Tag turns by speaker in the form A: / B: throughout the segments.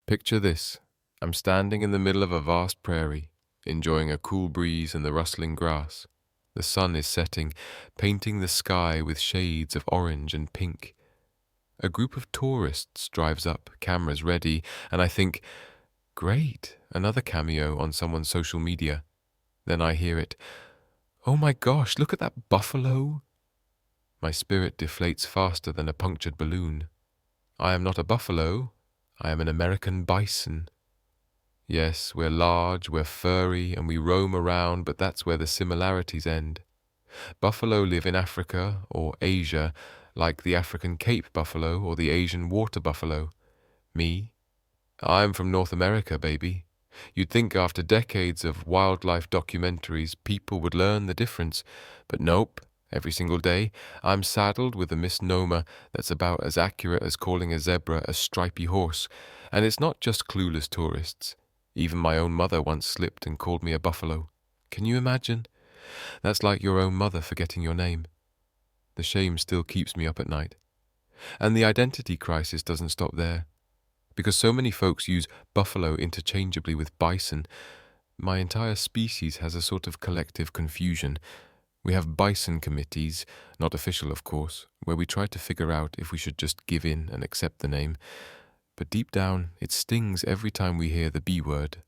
A: Picture this. I'm standing in the middle of a vast prairie, enjoying a cool breeze and the rustling grass. The sun is setting, painting the sky with shades of orange and pink. A group of tourists drives up, cameras ready, and I think, great, another cameo on someone's social media. Then I hear it. Oh my gosh, look at that buffalo! My spirit deflates faster than a punctured balloon. I am not a buffalo, I am an American bison. Yes, we're large, we're furry, and we roam around, but that's where the similarities end. Buffalo live in Africa or Asia, like the African Cape buffalo or the Asian water buffalo. Me? I'm from North America, baby. You'd think after decades of wildlife documentaries, people would learn the difference, but nope. Every single day, I'm saddled with a misnomer that's about as accurate as calling a zebra a stripy horse, and it's not just clueless tourists. Even my own mother once slipped and called me a buffalo. Can you imagine? That's like your own mother forgetting your name. The shame still keeps me up at night. And the identity crisis doesn't stop there. Because so many folks use buffalo interchangeably with bison, my entire species has a sort of collective confusion. We have bison committees, not official of course, where we try to figure out if we should just give in and accept the name. But deep down, it stings every time we hear the B word.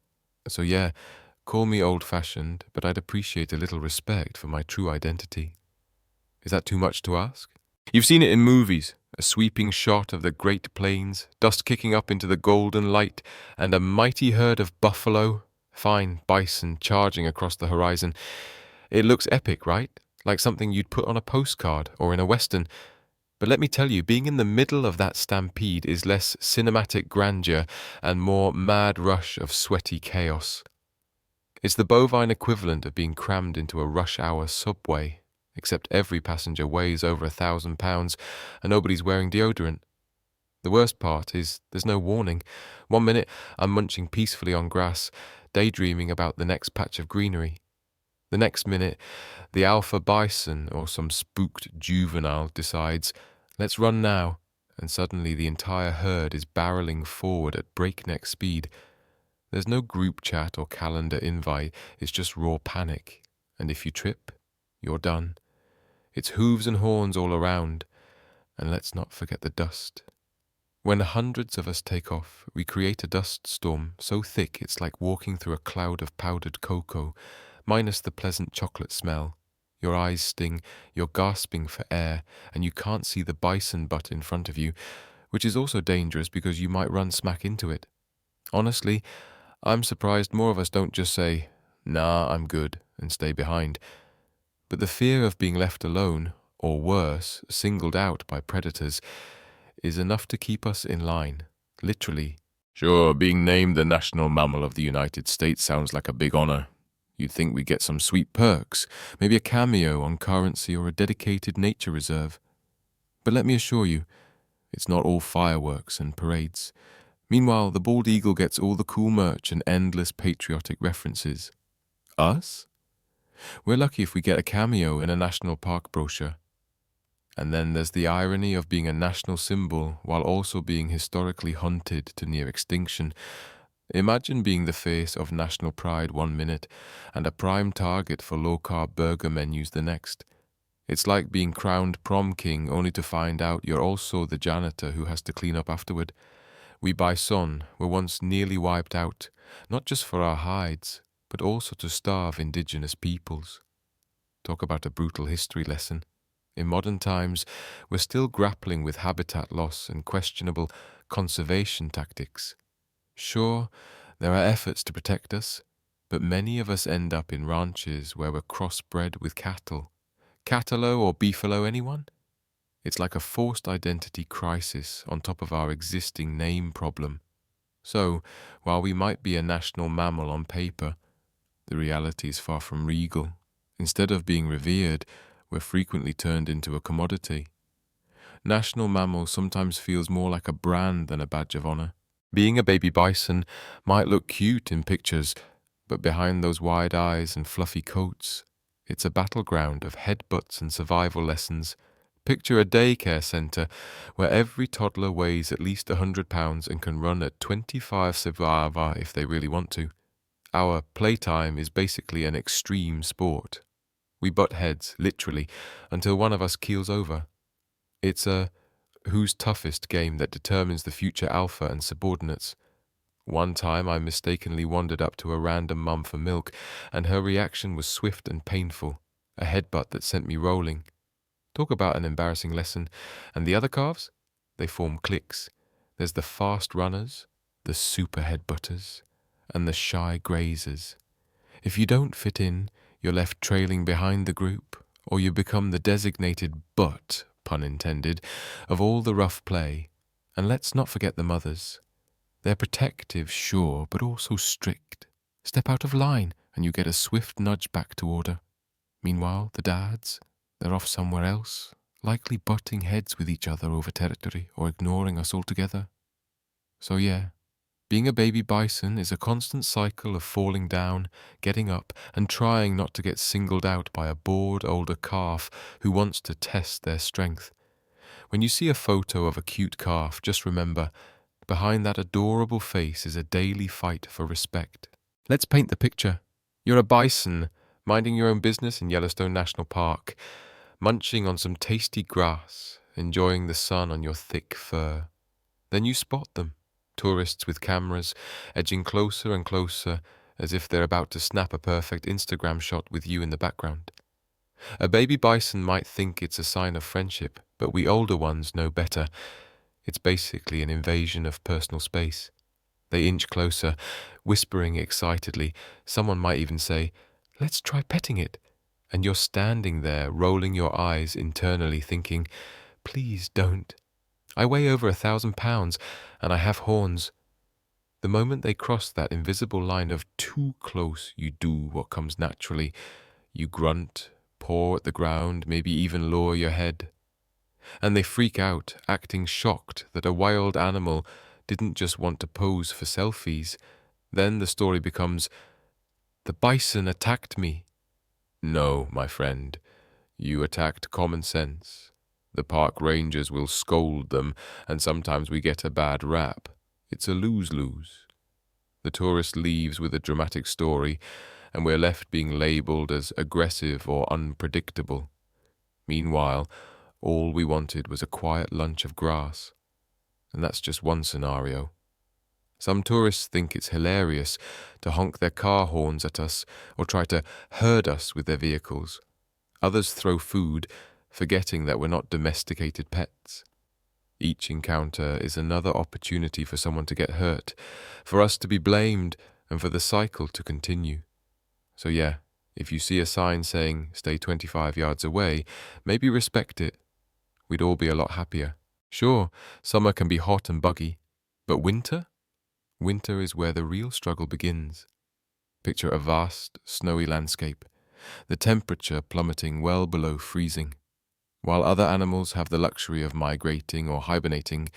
A: So yeah, call me old-fashioned, but I'd appreciate a little respect for my true identity. Is that too much to ask? You've seen it in movies, a sweeping shot of the Great Plains, dust kicking up into the golden light, and a mighty herd of buffalo, fine bison charging across the horizon. It looks epic, right? Like something you'd put on a postcard or in a western. But let me tell you, being in the middle of that stampede is less cinematic grandeur and more mad rush of sweaty chaos. It's the bovine equivalent of being crammed into a rush-hour subway, except every passenger weighs over 1,000 pounds and nobody's wearing deodorant. The worst part is there's no warning. One minute I'm munching peacefully on grass, daydreaming about the next patch of greenery. The next minute, the alpha bison or some spooked juvenile decides, let's run now, and suddenly the entire herd is barreling forward at breakneck speed. There's no group chat or calendar invite, it's just raw panic, and if you trip, you're done. It's hooves and horns all around, and let's not forget the dust. When hundreds of us take off, we create a dust storm so thick it's like walking through a cloud of powdered cocoa, minus the pleasant chocolate smell. Your eyes sting, you're gasping for air, and you can't see the bison butt in front of you, which is also dangerous because you might run smack into it. Honestly, I'm surprised more of us don't just say, nah, I'm good, and stay behind. But the fear of being left alone, or worse, singled out by predators, is enough to keep us in line, literally. Sure, being named the National Mammal of the United States sounds like a big honor. You'd think we'd get some sweet perks, maybe a cameo on currency or a dedicated nature reserve. But let me assure you, it's not all fireworks and parades. Meanwhile, the bald eagle gets all the cool merch and endless patriotic references. Us? We're lucky if we get a cameo in a national park brochure. And then there's the irony of being a national symbol while also being historically hunted to near extinction. Imagine being the face of national pride one minute and a prime target for low-carb burger menus the next. It's like being crowned prom king only to find out you're also the janitor who has to clean up afterward. We bison were once nearly wiped out, not just for our hides, but also to starve indigenous peoples. Talk about a brutal history lesson. In modern times, we're still grappling with habitat loss and questionable conservation tactics. Sure, there are efforts to protect us, but many of us end up in ranches where we're crossbred with cattle. Catalo or beefalo, anyone? It's like a forced identity crisis on top of our existing name problem. So, while we might be a national mammal on paper, the reality is far from regal. Instead of being revered, we're frequently turned into a commodity. National mammal sometimes feels more like a brand than a badge of honor. Being a baby bison might look cute in pictures, but behind those wide eyes and fluffy coats, it's a battleground of headbutts and survival lessons, Picture a daycare center where every toddler weighs at least 100 pounds and can run at 25 sevava if they really want to. Our playtime is basically an extreme sport. We butt heads, literally, until one of us keels over. It's a who's toughest game that determines the future alpha and subordinates. One time I mistakenly wandered up to a random mum for milk, and her reaction was swift and painful, a headbutt that sent me rolling. Talk about an embarrassing lesson. And the other calves? They form cliques. There's the fast runners, the super headbutters, and the shy grazers. If you don't fit in, you're left trailing behind the group, or you become the designated butt, pun intended, of all the rough play. And let's not forget the mothers. They're protective, sure, but also strict. Step out of line, and you get a swift nudge back to order. Meanwhile, the dads, they're off somewhere else, likely butting heads with each other over territory or ignoring us altogether. So yeah, being a baby bison is a constant cycle of falling down, getting up, and trying not to get singled out by a bored older calf who wants to test their strength. When you see a photo of a cute calf, just remember, behind that adorable face is a daily fight for respect. Let's paint the picture. You're a bison, minding your own business in Yellowstone National Park, munching on some tasty grass, enjoying the sun on your thick fur. Then you spot them, tourists with cameras, edging closer and closer as if they're about to snap a perfect Instagram shot with you in the background. A baby bison might think it's a sign of friendship, but we older ones know better. It's basically an invasion of personal space. They inch closer, whispering excitedly. Someone might even say, "Let's try petting it." And you're standing there, rolling your eyes internally, thinking, "Please don't. I weigh over 1,000 pounds, and I have horns." The moment they cross that invisible line of too close, you do what comes naturally. You grunt, paw at the ground, maybe even lower your head. And they freak out, acting shocked that a wild animal didn't just want to pose for selfies. Then the story becomes, "The bison attacked me." No, my friend, you attacked common sense. The park rangers will scold them, and sometimes we get a bad rap. It's a lose-lose. The tourist leaves with a dramatic story, and we're left being labelled as aggressive or unpredictable. Meanwhile, all we wanted was a quiet lunch of grass. And that's just one scenario. Some tourists think it's hilarious to honk their car horns at us or try to herd us with their vehicles. Others throw food, forgetting that we're not domesticated pets. Each encounter is another opportunity for someone to get hurt, for us to be blamed, and for the cycle to continue. So yeah, if you see a sign saying, "Stay 25 yards away," maybe respect it. We'd all be a lot happier. Sure, summer can be hot and buggy, but winter? Winter is where the real struggle begins. Picture a vast, snowy landscape, the temperature plummeting well below freezing. While other animals have the luxury of migrating or hibernating,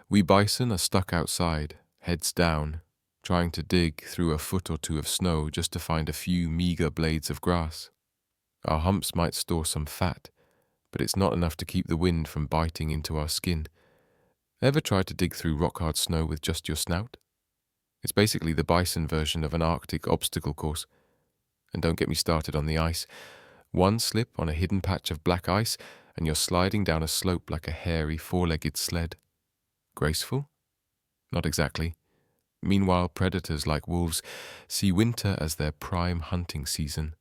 A: we bison are stuck outside, heads down, trying to dig through a foot or two of snow just to find a few meager blades of grass. Our humps might store some fat, but it's not enough to keep the wind from biting into our skin. Ever tried to dig through rock-hard snow with just your snout? It's basically the bison version of an Arctic obstacle course. And don't get me started on the ice. One slip on a hidden patch of black ice, and you're sliding down a slope like a hairy four-legged sled. Graceful? Not exactly. Meanwhile, predators like wolves see winter as their prime hunting season.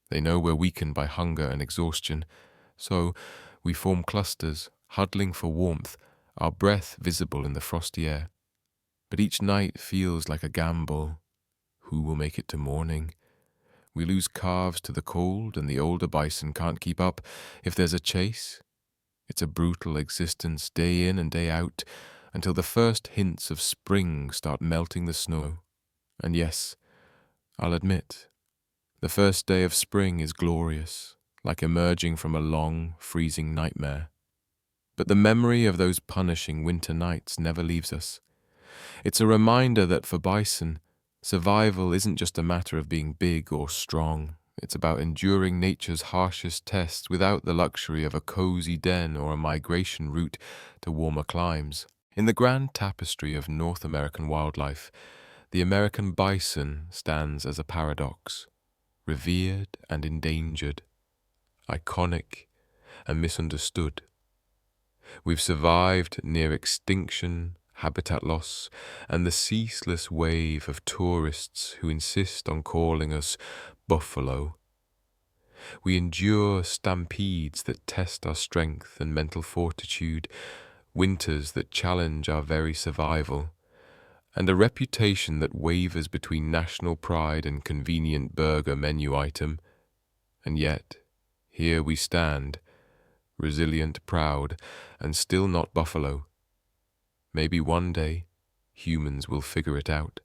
A: They know we're weakened by hunger and exhaustion, so we form clusters, huddling for warmth, our breath visible in the frosty air. But each night feels like a gamble. Who will make it to morning? We lose calves to the cold, and the older bison can't keep up. If there's a chase, it's a brutal existence day in and day out, until the first hints of spring start melting the snow. And yes, I'll admit, the first day of spring is glorious, like emerging from a long, freezing nightmare. But the memory of those punishing winter nights never leaves us. It's a reminder that for bison, survival isn't just a matter of being big or strong. It's about enduring nature's harshest tests without the luxury of a cozy den or a migration route to warmer climes. In the grand tapestry of North American wildlife, the American bison stands as a paradox, revered and endangered, iconic and misunderstood. We've survived near extinction, habitat loss, and the ceaseless wave of tourists who insist on calling us buffalo. We endure stampedes that test our strength and mental fortitude, winters that challenge our very survival, and a reputation that wavers between national pride and convenient burger menu item. And yet, here we stand, resilient, proud, and still not buffalo. Maybe one day, humans will figure it out.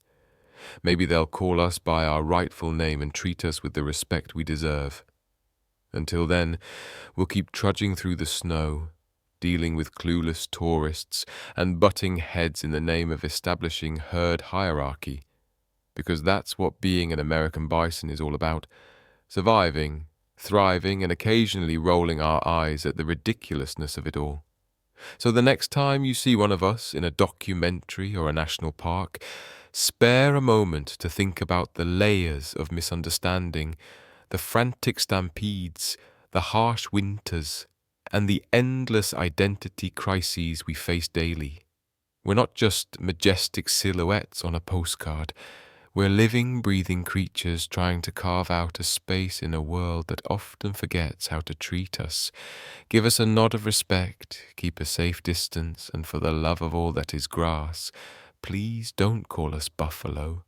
A: Maybe they'll call us by our rightful name and treat us with the respect we deserve. Until then, we'll keep trudging through the snow, dealing with clueless tourists and butting heads in the name of establishing herd hierarchy, because that's what being an American bison is all about: surviving, thriving, and occasionally rolling our eyes at the ridiculousness of it all. So the next time you see one of us in a documentary or a national park, spare a moment to think about the layers of misunderstanding, the frantic stampedes, the harsh winters, and the endless identity crises we face daily. We're not just majestic silhouettes on a postcard. We're living, breathing creatures trying to carve out a space in a world that often forgets how to treat us. Give us a nod of respect, keep a safe distance, and for the love of all that is grass, please don't call us buffalo.